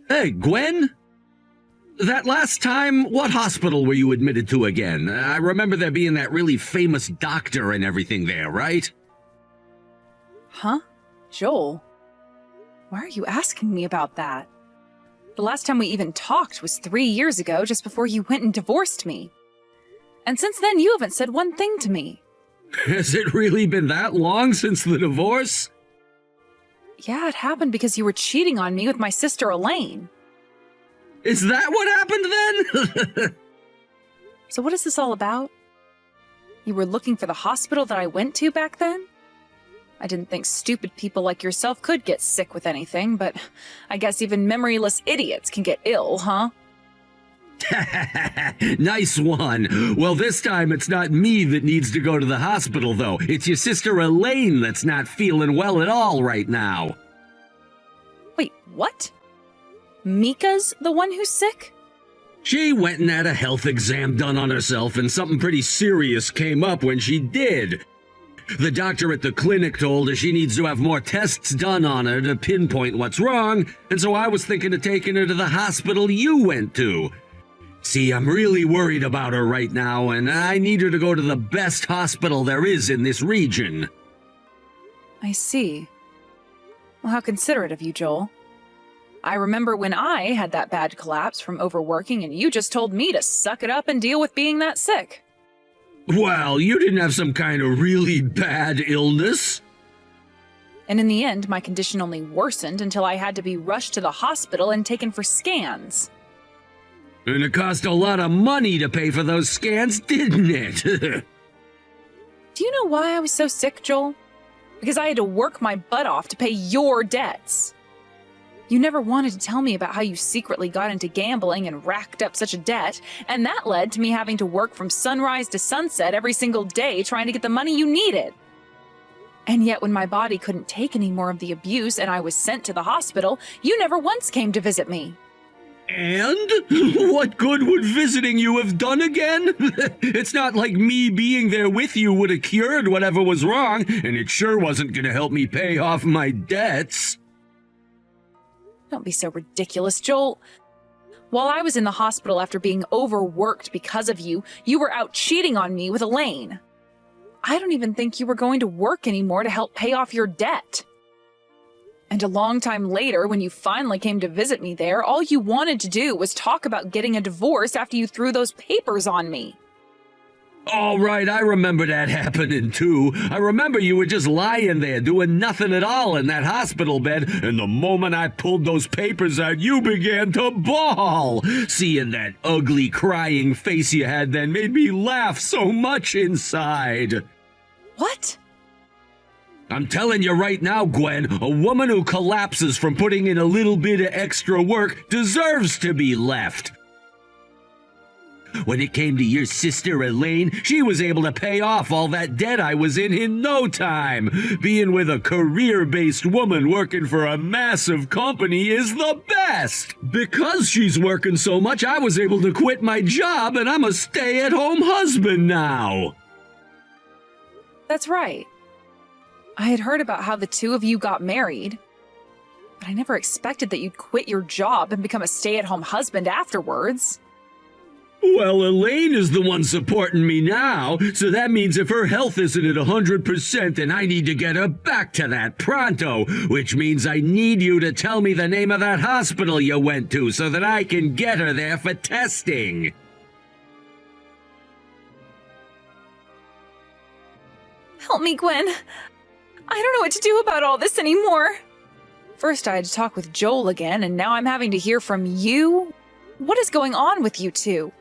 Hey, Gwen? That last time, what hospital were you admitted to again? I remember there being that really famous doctor and everything there, right? Huh? Joel? Why are you asking me about that? The last time we even talked was 3 years ago, just before you went and divorced me. And since then, you haven't said one thing to me. Has it really been that long since the divorce? Yeah, it happened because you were cheating on me with my sister Elaine. Is that what happened then? So what is this all about? You were looking for the hospital that I went to back then? I didn't think stupid people like yourself could get sick with anything, but I guess even memoryless idiots can get ill, huh? Nice one. Well, this time it's not me that needs to go to the hospital, though. It's your sister Elaine that's not feeling well at all right now. Wait, what? Mika's the one who's sick? She went and had a health exam done on herself, and something pretty serious came up when she did. The doctor at the clinic told her she needs to have more tests done on her to pinpoint what's wrong, and so I was thinking of taking her to the hospital you went to. See, I'm really worried about her right now, and I need her to go to the best hospital there is in this region. I see. Well, how considerate of you, Joel. I remember when I had that bad collapse from overworking, and you just told me to suck it up and deal with being that sick. Well, you didn't have some kind of really bad illness. And in the end, my condition only worsened until I had to be rushed to the hospital and taken for scans. And it cost a lot of money to pay for those scans, didn't it? Do you know why I was so sick, Joel? Because I had to work my butt off to pay your debts. You never wanted to tell me about how you secretly got into gambling and racked up such a debt, and that led to me having to work from sunrise to sunset every single day trying to get the money you needed. And yet when my body couldn't take any more of the abuse and I was sent to the hospital, you never once came to visit me. And? What good would visiting you have done again? It's not like me being there with you would have cured whatever was wrong, and it sure wasn't going to help me pay off my debts. Don't be so ridiculous, Joel. While I was in the hospital after being overworked because of you, you were out cheating on me with Elaine. I don't even think you were going to work anymore to help pay off your debt. And a long time later, when you finally came to visit me there, all you wanted to do was talk about getting a divorce after you threw those papers on me. All right, I remember that happening too. I remember you were just lying there doing nothing at all in that hospital bed, and the moment I pulled those papers out, you began to bawl. Seeing that ugly crying face you had then made me laugh so much inside. What? I'm telling you right now, Gwen, a woman who collapses from putting in a little bit of extra work deserves to be left. When it came to your sister Elaine, she was able to pay off all that debt I was in no time. Being with a career-based woman working for a massive company is the best. Because she's working so much, I was able to quit my job, and I'm a stay-at-home husband now. That's right. I had heard about how the two of you got married, but I never expected that you'd quit your job and become a stay-at-home husband afterwards. Well, Elaine is the one supporting me now, so that means if her health isn't at 100%, then I need to get her back to that pronto, which means I need you to tell me the name of that hospital you went to so that I can get her there for testing. Help me, Gwen. I don't know what to do about all this anymore. First I had to talk with Joel again, and now I'm having to hear from you? What is going on with you two?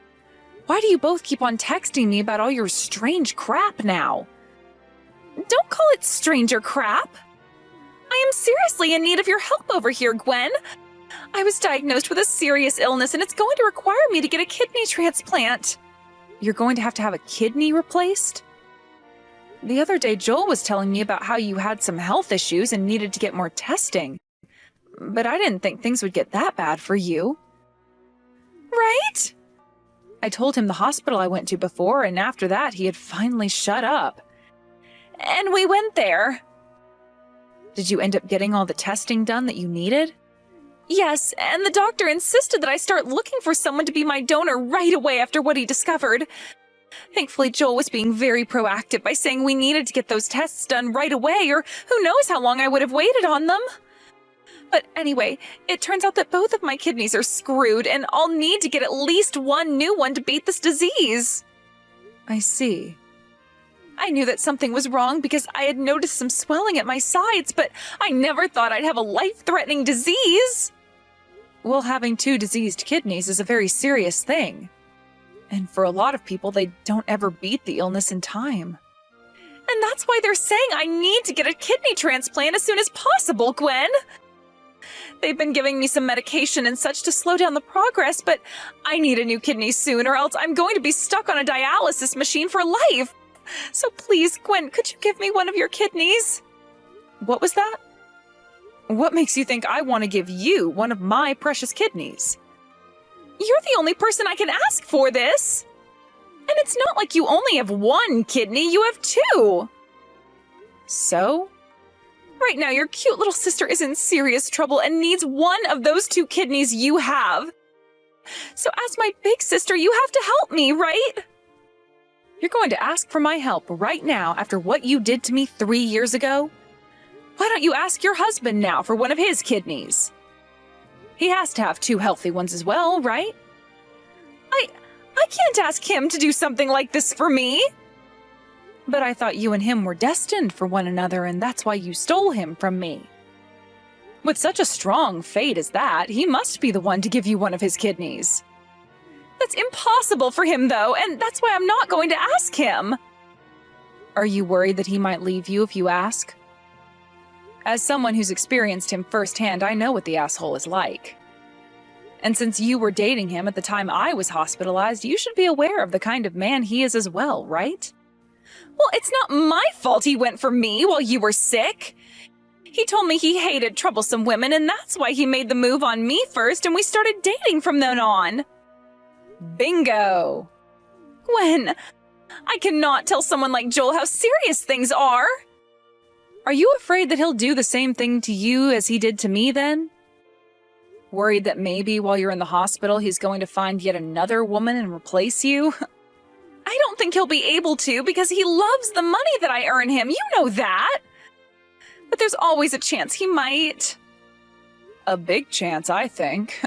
Why do you both keep on texting me about all your strange crap now? Don't call it stranger crap. I am seriously in need of your help over here, Gwen. I was diagnosed with a serious illness, and it's going to require me to get a kidney transplant. You're going to have a kidney replaced? The other day, Joel was telling me about how you had some health issues and needed to get more testing. But I didn't think things would get that bad for you. Right? I told him the hospital I went to before, and after that, he had finally shut up. And we went there. Did you end up getting all the testing done that you needed? Yes, and the doctor insisted that I start looking for someone to be my donor right away after what he discovered. Thankfully, Joel was being very proactive by saying we needed to get those tests done right away, or who knows how long I would have waited on them. But anyway, it turns out that both of my kidneys are screwed, and I'll need to get at least one new one to beat this disease. I see. I knew that something was wrong because I had noticed some swelling at my sides, but I never thought I'd have a life-threatening disease. Well, having 2 diseased kidneys is a very serious thing. And for a lot of people, they don't ever beat the illness in time. And that's why they're saying I need to get a kidney transplant as soon as possible, Gwen. They've been giving me some medication and such to slow down the progress, but I need a new kidney soon or else I'm going to be stuck on a dialysis machine for life. So please, Gwen, could you give me one of your kidneys? What was that? What makes you think I want to give you one of my precious kidneys? You're the only person I can ask for this. And it's not like you only have 1 kidney, you have 2. So? Right now, your cute little sister is in serious trouble and needs one of those 2 kidneys you have. So as my big sister, you have to help me, right? You're going to ask for my help right now after what you did to me 3 years ago? Why don't you ask your husband now for one of his kidneys? He has to have 2 healthy ones as well, right? I can't ask him to do something like this for me. But I thought you and him were destined for one another, and that's why you stole him from me. With such a strong fate as that, he must be the one to give you one of his kidneys. That's impossible for him, though, and that's why I'm not going to ask him. Are you worried that he might leave you if you ask? As someone who's experienced him firsthand, I know what the asshole is like. And since you were dating him at the time I was hospitalized, you should be aware of the kind of man he is as well, right? Well, it's not my fault he went for me while you were sick. He told me he hated troublesome women, and that's why he made the move on me first, and we started dating from then on. Bingo! Gwen, I cannot tell someone like Joel how serious things are. Are you afraid that he'll do the same thing to you as he did to me then? Worried that maybe while you're in the hospital he's going to find yet another woman and replace you? I don't think he'll be able to because he loves the money that I earn him, you know that. But there's always a chance he might. A big chance, I think.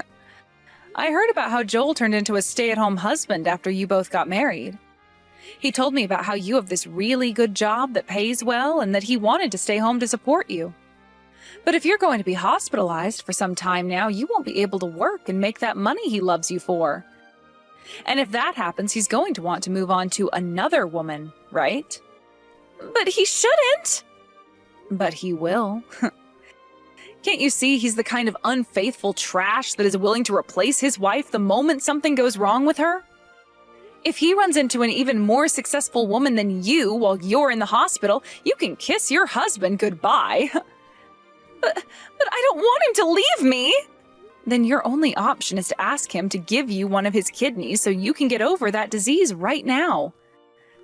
I heard about how Joel turned into a stay-at-home husband after you both got married. He told me about how you have this really good job that pays well and that he wanted to stay home to support you. But if you're going to be hospitalized for some time now, you won't be able to work and make that money he loves you for. And if that happens, he's going to want to move on to another woman, right? But he shouldn't. But he will. Can't you see he's the kind of unfaithful trash that is willing to replace his wife the moment something goes wrong with her? If he runs into an even more successful woman than you while you're in the hospital, you can kiss your husband goodbye. But I don't want him to leave me. Then your only option is to ask him to give you one of his kidneys so you can get over that disease right now.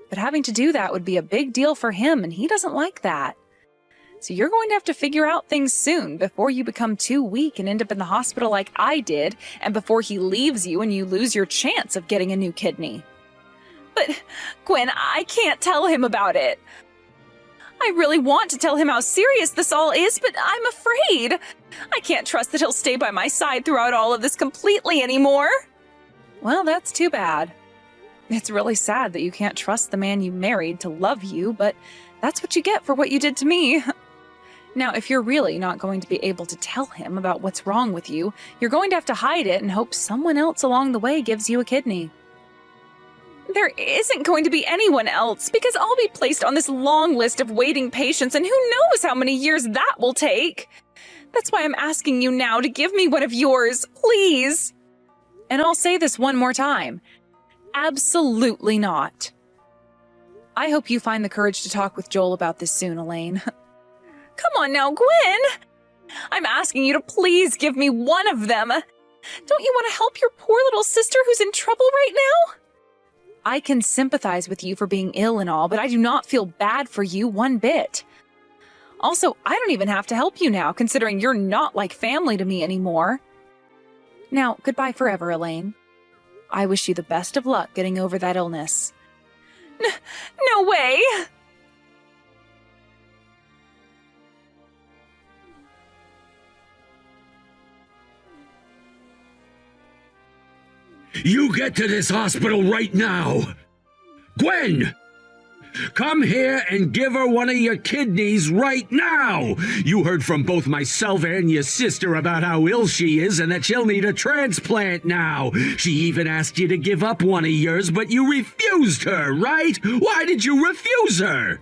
But having to do that would be a big deal for him, and he doesn't like that. So you're going to have to figure out things soon before you become too weak and end up in the hospital like I did, and before he leaves you and you lose your chance of getting a new kidney. But, Gwen, I can't tell him about it. I really want to tell him how serious this all is, but I'm afraid. I can't trust that he'll stay by my side throughout all of this completely anymore. Well, that's too bad. It's really sad that you can't trust the man you married to love you, but that's what you get for what you did to me. Now, if you're really not going to be able to tell him about what's wrong with you, you're going to have to hide it and hope someone else along the way gives you a kidney. There isn't going to be anyone else, because I'll be placed on this long list of waiting patients, and who knows how many years that will take. That's why I'm asking you now to give me one of yours, please. And I'll say this one more time. Absolutely not. I hope you find the courage to talk with Joel about this soon, Elaine. Come on now, Gwen! I'm asking you to please give me one of them. Don't you want to help your poor little sister who's in trouble right now? I can sympathize with you for being ill and all, but I do not feel bad for you one bit. Also, I don't even have to help you now, considering you're not like family to me anymore. Now, goodbye forever, Elaine. I wish you the best of luck getting over that illness. No way! You get to this hospital right now! Gwen! Come here and give her one of your kidneys right now! You heard from both myself and your sister about how ill she is and that she'll need a transplant now. She even asked you to give up one of yours, but you refused her, right? Why did you refuse her?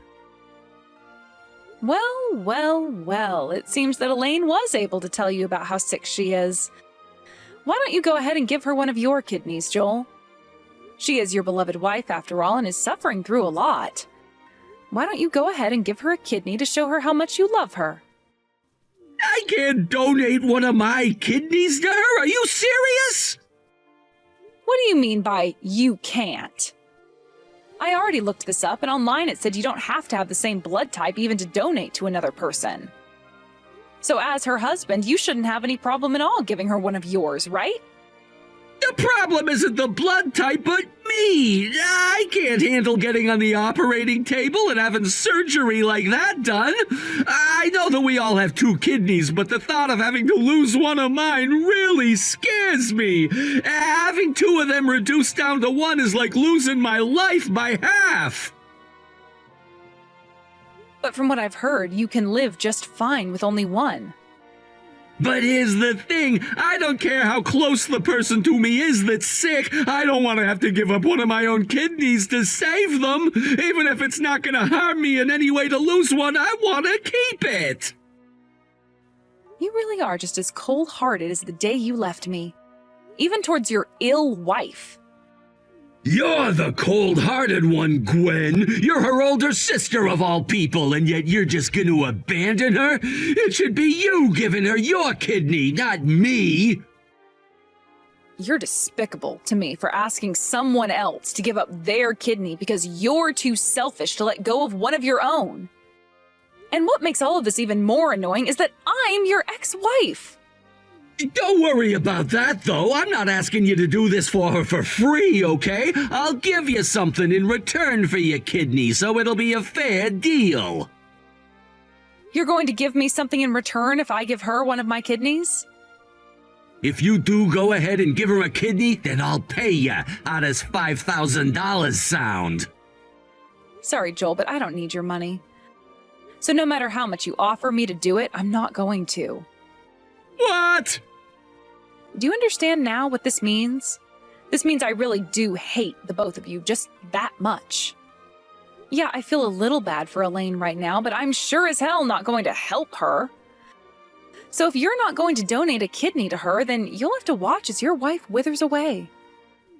Well, it seems that Elaine was able to tell you about how sick she is. Why don't you go ahead and give her one of your kidneys, Joel? She is your beloved wife, after all, and is suffering through a lot. Why don't you go ahead and give her a kidney to show her how much you love her? I can't donate one of my kidneys to her? Are you serious? What do you mean by you can't? I already looked this up, and online it said you don't have to have the same blood type even to donate to another person. So as her husband, you shouldn't have any problem at all giving her one of yours, right? The problem isn't the blood type, but me. I can't handle getting on the operating table and having surgery like that done. I know that we all have two kidneys, but the thought of having to lose one of mine really scares me. Having two of them reduced down to one is like losing my life by half. But from what I've heard, you can live just fine with only one. But here's the thing, I don't care how close the person to me is that's sick, I don't want to have to give up one of my own kidneys to save them. Even if it's not going to harm me in any way to lose one, I want to keep it. You really are just as cold-hearted as the day you left me. Even towards your ill wife. You're the cold-hearted one, Gwen. You're her older sister of all people, and yet you're just going to abandon her? It should be you giving her your kidney, not me. You're despicable to me for asking someone else to give up their kidney because you're too selfish to let go of one of your own. And what makes all of this even more annoying is that I'm your ex-wife. Don't worry about that, though. I'm not asking you to do this for her for free, okay? I'll give you something in return for your kidney, so it'll be a fair deal. You're going to give me something in return if I give her one of my kidneys? If you do go ahead and give her a kidney, then I'll pay you. How does $5,000 sound? Sorry, Joel, but I don't need your money. So no matter how much you offer me to do it, I'm not going to. What? Do you understand now what this means? This means I really do hate the both of you just that much. Yeah, I feel a little bad for Elaine right now, but I'm sure as hell not going to help her. So if you're not going to donate a kidney to her, then you'll have to watch as your wife withers away.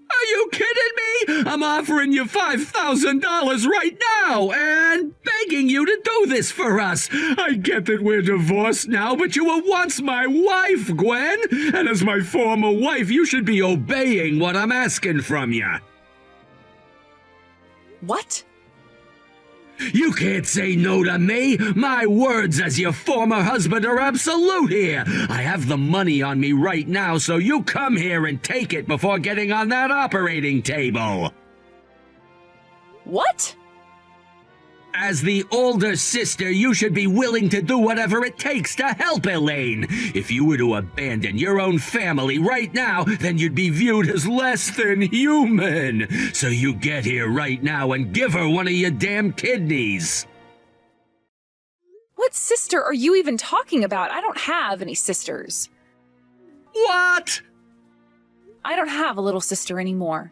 Are you kidding me? I'm offering you $5,000 right now and begging you to do this for us. I get that we're divorced now, but you were once my wife, Gwen. And as my former wife, you should be obeying what I'm asking from you. What? You can't say no to me. My words as your former husband are absolute here. I have the money on me right now, so you come here and take it before getting on that operating table. What? As the older sister, you should be willing to do whatever it takes to help Elaine. If you were to abandon your own family right now, then you'd be viewed as less than human. So you get here right now and give her one of your damn kidneys. What sister are you even talking about? I don't have any sisters. What? I don't have a little sister anymore.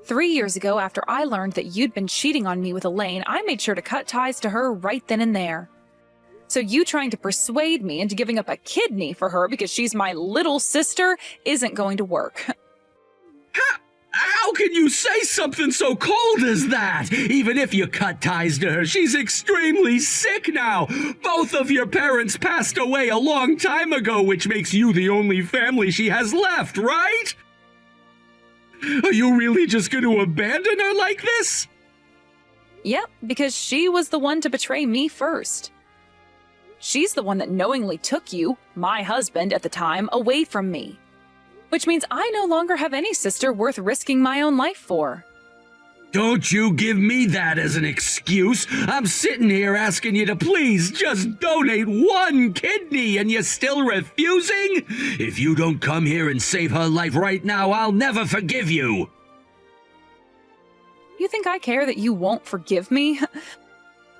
3 years ago, after I learned that you'd been cheating on me with Elaine, I made sure to cut ties to her right then and there. So you trying to persuade me into giving up a kidney for her because she's my little sister isn't going to work. How can you say something so cold as that? Even if you cut ties to her, she's extremely sick now. Both of your parents passed away a long time ago, which makes you the only family she has left, right? Are you really just going to abandon her like this? Yep, because she was the one to betray me first. She's the one that knowingly took you, my husband at the time, away from me. Which means I no longer have any sister worth risking my own life for. Don't you give me that as an excuse. I'm sitting here asking you to please just donate one kidney and you're still refusing? If you don't come here and save her life right now, I'll never forgive you. You think I care that you won't forgive me?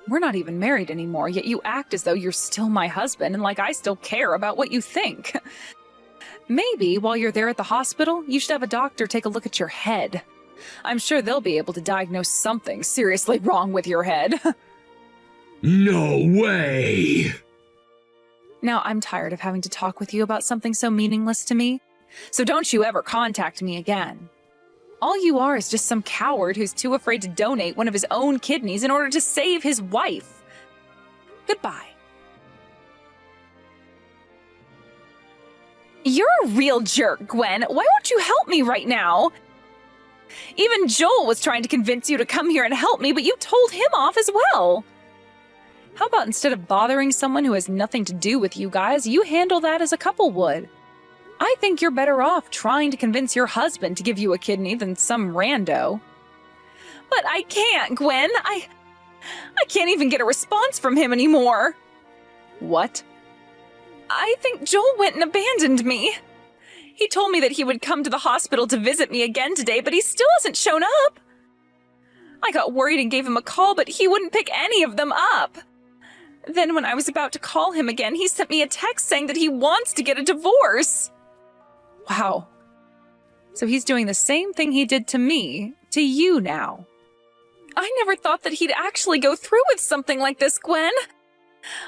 We're not even married anymore, yet you act as though you're still my husband and like I still care about what you think. Maybe while you're there at the hospital, you should have a doctor take a look at your head. I'm sure they'll be able to diagnose something seriously wrong with your head. No way! Now, I'm tired of having to talk with you about something so meaningless to me, so don't you ever contact me again. All you are is just some coward who's too afraid to donate one of his own kidneys in order to save his wife. Goodbye. You're a real jerk, Gwen. Why won't you help me right now? Even Joel was trying to convince you to come here and help me, but you told him off as well. How about instead of bothering someone who has nothing to do with you guys, you handle that as a couple would? I think you're better off trying to convince your husband to give you a kidney than some rando. But I can't, Gwen. I can't even get a response from him anymore. What? I think Joel went and abandoned me. He told me that he would come to the hospital to visit me again today, but he still hasn't shown up. I got worried and gave him a call, but he wouldn't pick any of them up. Then when I was about to call him again, he sent me a text saying that he wants to get a divorce. Wow. So he's doing the same thing he did to me, to you now. I never thought that he'd actually go through with something like this, Gwen.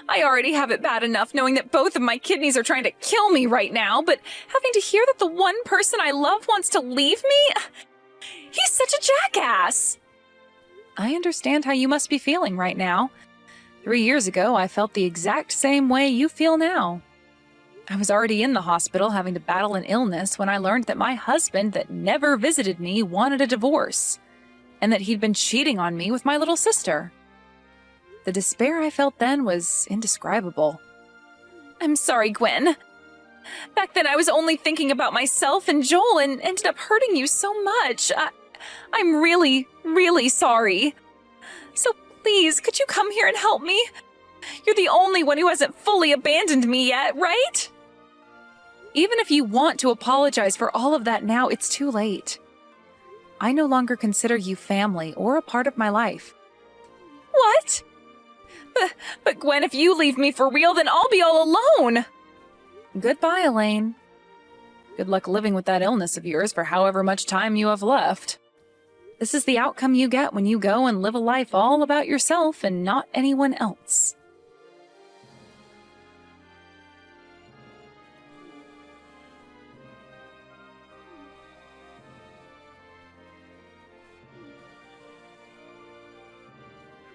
I already have it bad enough knowing that both of my kidneys are trying to kill me right now, but having to hear that the one person I love wants to leave me? He's such a jackass! I understand how you must be feeling right now. 3 years ago, I felt the exact same way you feel now. I was already in the hospital having to battle an illness when I learned that my husband that never visited me wanted a divorce, and that he'd been cheating on me with my little sister. The despair I felt then was indescribable. I'm sorry, Gwen. Back then I was only thinking about myself and Joel and ended up hurting you so much. I'm really, really sorry. So please, could you come here and help me? You're the only one who hasn't fully abandoned me yet, right? Even if you want to apologize for all of that now, it's too late. I no longer consider you family or a part of my life. What? But Gwen, if you leave me for real, then I'll be all alone. Goodbye, Elaine. Good luck living with that illness of yours for however much time you have left. This is the outcome you get when you go and live a life all about yourself and not anyone else.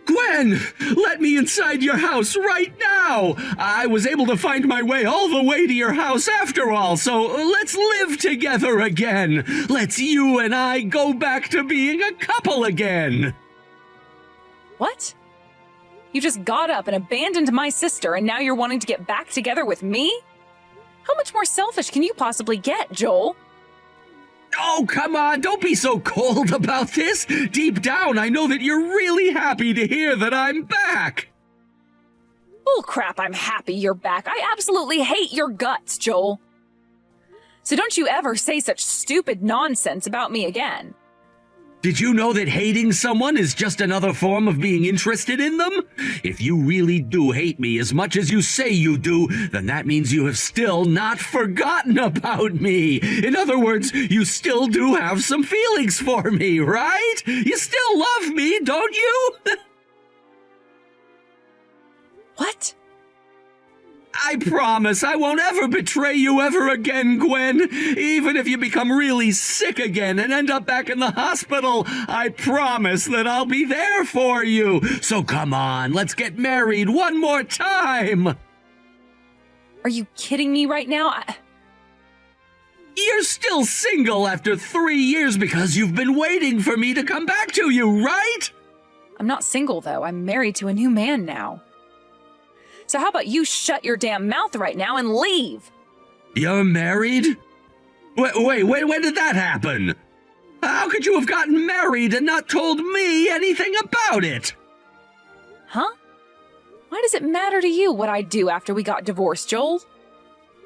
Gwen, let me inside your house right now! I was able to find my way all the way to your house after all, so let's live together again. Let's you and I go back to being a couple again. What? You just got up and abandoned my sister, and now you're wanting to get back together with me? How much more selfish can you possibly get, Joel? Oh, come on, don't be so cold about this. Deep down, I know that you're really happy to hear that I'm back. Bull crap, I'm happy you're back. I absolutely hate your guts, Joel. So don't you ever say such stupid nonsense about me again. Did you know that hating someone is just another form of being interested in them? If you really do hate me as much as you say you do, then that means you have still not forgotten about me. In other words, you still do have some feelings for me, right? You still love me, don't you? What? I promise I won't ever betray you ever again, Gwen. Even if you become really sick again and end up back in the hospital, I promise that I'll be there for you. So come on, let's get married one more time. Are you kidding me right now? You're still single after 3 years because you've been waiting for me to come back to you, right? I'm not single, though. I'm married to a new man now. So how about you shut your damn mouth right now and leave? You're married? Wait, when did that happen? How could you have gotten married and not told me anything about it? Huh? Why does it matter to you what I do after we got divorced, Joel?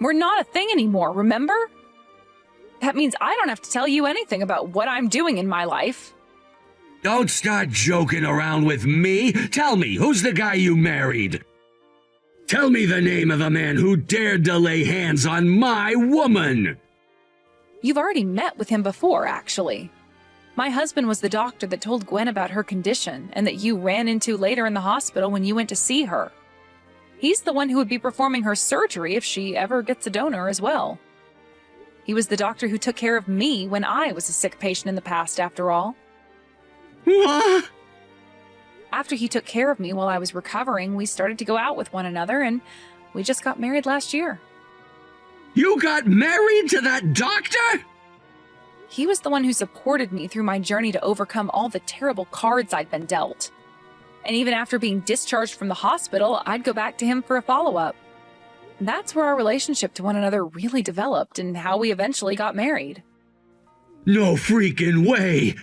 We're not a thing anymore, remember? That means I don't have to tell you anything about what I'm doing in my life. Don't start joking around with me. Tell me, who's the guy you married? Tell me the name of the man who dared to lay hands on my woman. You've already met with him before, actually. My husband was the doctor that told Gwen about her condition and that you ran into later in the hospital when you went to see her. He's the one who would be performing her surgery if she ever gets a donor as well. He was the doctor who took care of me when I was a sick patient in the past, after all. What? After he took care of me while I was recovering, we started to go out with one another, and we just got married last year. You got married to that doctor? He was the one who supported me through my journey to overcome all the terrible cards I'd been dealt. And even after being discharged from the hospital, I'd go back to him for a follow-up. That's where our relationship to one another really developed and how we eventually got married. No freaking way!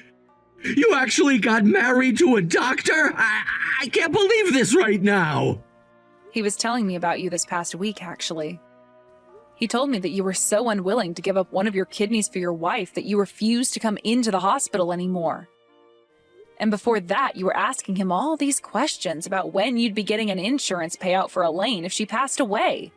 You actually got married to a doctor? I can't believe this right now! He was telling me about you this past week, actually. He told me that you were so unwilling to give up one of your kidneys for your wife that you refused to come into the hospital anymore. And before that, you were asking him all these questions about when you'd be getting an insurance payout for Elaine if she passed away.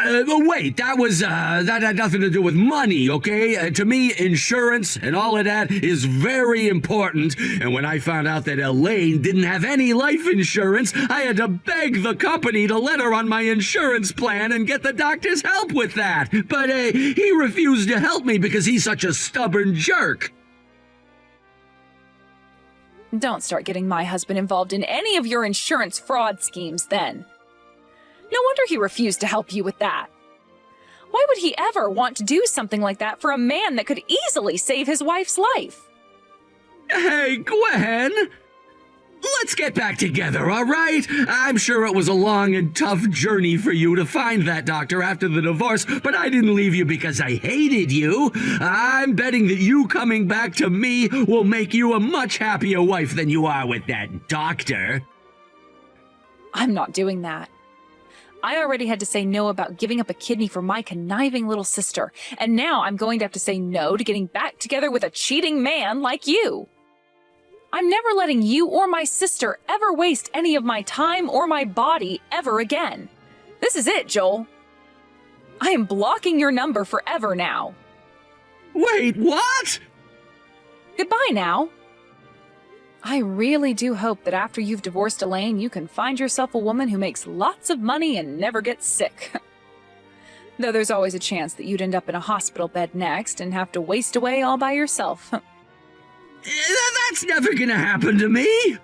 Wait, that had nothing to do with money, okay? To me, insurance and all of that is very important. And when I found out that Elaine didn't have any life insurance, I had to beg the company to let her on my insurance plan and get the doctor's help with that. But he refused to help me because he's such a stubborn jerk. Don't start getting my husband involved in any of your insurance fraud schemes, then. No wonder he refused to help you with that. Why would he ever want to do something like that for a man that could easily save his wife's life? Hey, Gwen! Let's get back together, all right? I'm sure it was a long and tough journey for you to find that doctor after the divorce, but I didn't leave you because I hated you. I'm betting that you coming back to me will make you a much happier wife than you are with that doctor. I'm not doing that. I already had to say no about giving up a kidney for my conniving little sister, and now I'm going to have to say no to getting back together with a cheating man like you. I'm never letting you or my sister ever waste any of my time or my body ever again. This is it, Joel. I am blocking your number forever now. Wait, what? Goodbye now. I really do hope that after you've divorced Elaine, you can find yourself a woman who makes lots of money and never gets sick. Though there's always a chance that you'd end up in a hospital bed next and have to waste away all by yourself. That's never gonna happen to me!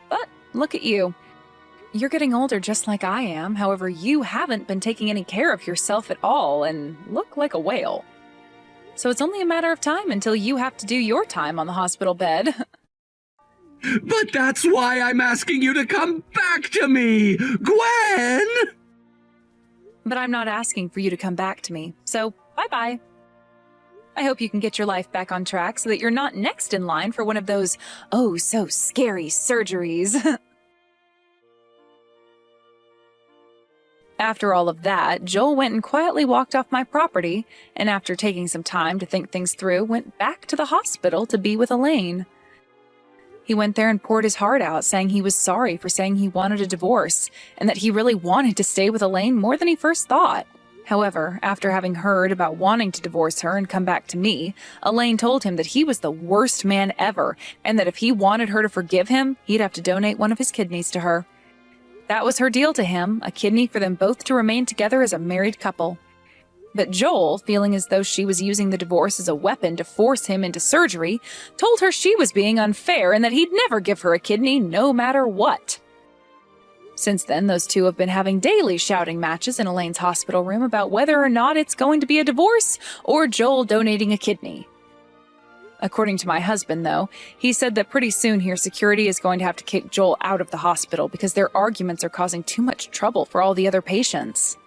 But look at you. You're getting older just like I am, however, you haven't been taking any care of yourself at all and look like a whale. So it's only a matter of time until you have to do your time on the hospital bed. But that's why I'm asking you to come back to me, Gwen! But I'm not asking for you to come back to me, so bye-bye. I hope you can get your life back on track so that you're not next in line for one of those oh-so-scary surgeries. After all of that, Joel went and quietly walked off my property, and after taking some time to think things through, went back to the hospital to be with Elaine. He went there and poured his heart out, saying he was sorry for saying he wanted a divorce, and that he really wanted to stay with Elaine more than he first thought. However, after having heard about wanting to divorce her and come back to me, Elaine told him that he was the worst man ever, and that if he wanted her to forgive him, he'd have to donate one of his kidneys to her. That was her deal to him, a kidney for them both to remain together as a married couple. But Joel, feeling as though she was using the divorce as a weapon to force him into surgery, told her she was being unfair and that he'd never give her a kidney no matter what. Since then, those two have been having daily shouting matches in Elaine's hospital room about whether or not it's going to be a divorce or Joel donating a kidney. According to my husband, though, he said that pretty soon here security is going to have to kick Joel out of the hospital because their arguments are causing too much trouble for all the other patients.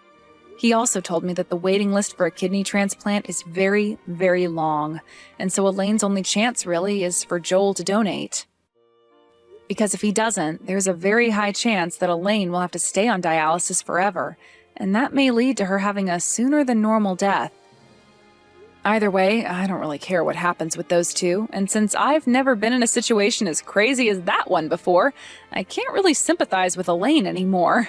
He also told me that the waiting list for a kidney transplant is very, very long, and so Elaine's only chance really is for Joel to donate. Because if he doesn't, there's a very high chance that Elaine will have to stay on dialysis forever, and that may lead to her having a sooner than normal death. Either way, I don't really care what happens with those two, and since I've never been in a situation as crazy as that one before, I can't really sympathize with Elaine anymore.